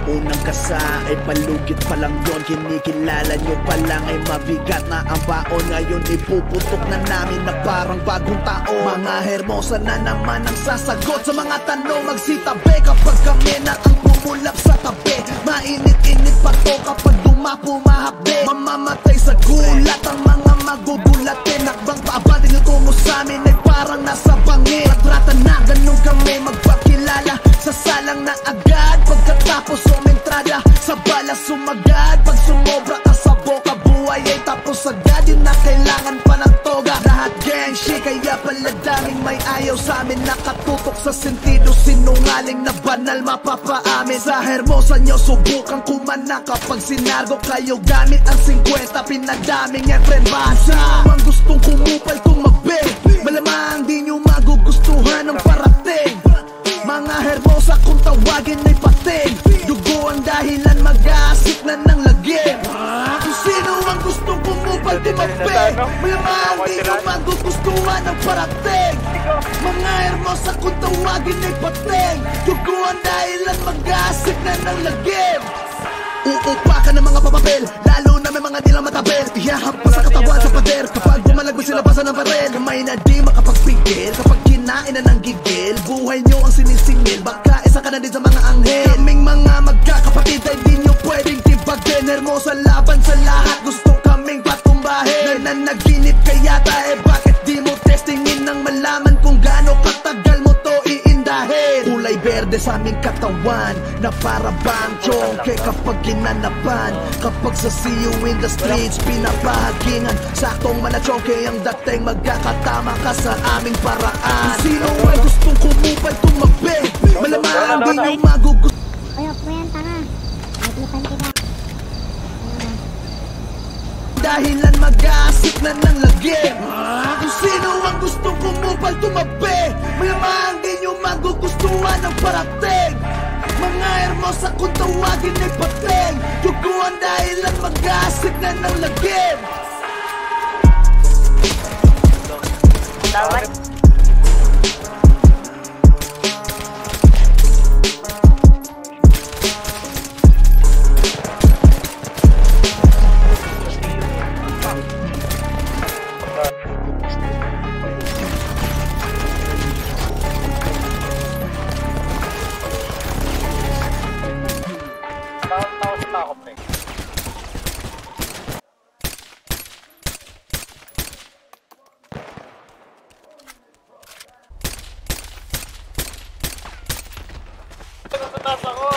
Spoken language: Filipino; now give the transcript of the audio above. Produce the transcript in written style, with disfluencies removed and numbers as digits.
Unang kasa ay palugit pa lang yun. Kinikilala nyo pa lang ay mabigat na ang baon. Ngayon ipuputok na namin na parang bagong taon. Mga hermosa na naman ang sasagot sa mga tanong. Magsitabi kapag kami na ang pumulap sa tabi. Mainit-init pa to kapag dumapo mahabi. Mamamatay sa gulat ang mga magugulatin. Nakbang paabante nyo tungo sa amin ay parang nasa bangin. Natrata na ganun kami magpakilala. Sasalang na agad pagkatapos umentrada. Sa bala sumagad. Pag sumobra ka sa boka, buhay ay tapos agad. Yun na kailangan pa ng toga. Lahat gang shit, kaya pala daming may ayaw sa amin. Nakatutok sa sentido, sinungaling na banal mapapaamin. Sa hermosa nyo subukan kumana. Kapag sinargo kayo gamit ang 50, pinadaming friend basa. Ang gustong kumupal tumabi, malamang di nyo magugustuhan ang parating. Mga hermosa kung tawagin ay pating. Dugo ang dahilan, mag-aasik na ng lagim. Kung sino ang gustong kumupal di mabe, malamang di nyo magugustuhan ang parating. Mga hermosa kung tawagin ay pating. Dugo ang dahilan, mag-aasik na ng lagim. Uupakan ng mga papapel, lalo na may mga dilang matabel. Ihahampas sa katawan sa pader, kapag bumalag mo sinabasan ng barel. Kamay na di makapagpigil, kapag kinain na ng gigil. Buhay nyo ang sinisingil, baka isa ka na din sa mga anghel. Kaming mga magkakapatid ay di nyo pwedeng tibagin. Hermosa laban sa lahat, gusto kaming patumbahin. Nananaginip kaya tayo, bakit di mo testingin nang malaman kung gaano katagal mo to iindahin. Kulay berde sa aming katawan, na para bang chonke kapag ginanapan. Kapag sa see you in the streets, pinapahagingan. Saktong manachonke ang dating, magkakatama ka sa aming paraan. Kung sino ay gustong kumupal tumabi, malamang di nyo magugustuhan. Oy, po yan, tanga. Naglipan kita. Dahilan mag-aasik na ng lagim. Kung sino ang gustong kumupal tumabi, malamang di nyo magugustuhan ang parating. Mga hermosa kung tawagin ay pating. Dugo ang dahilan, mag-aasik na ng lagim. Natatas ako!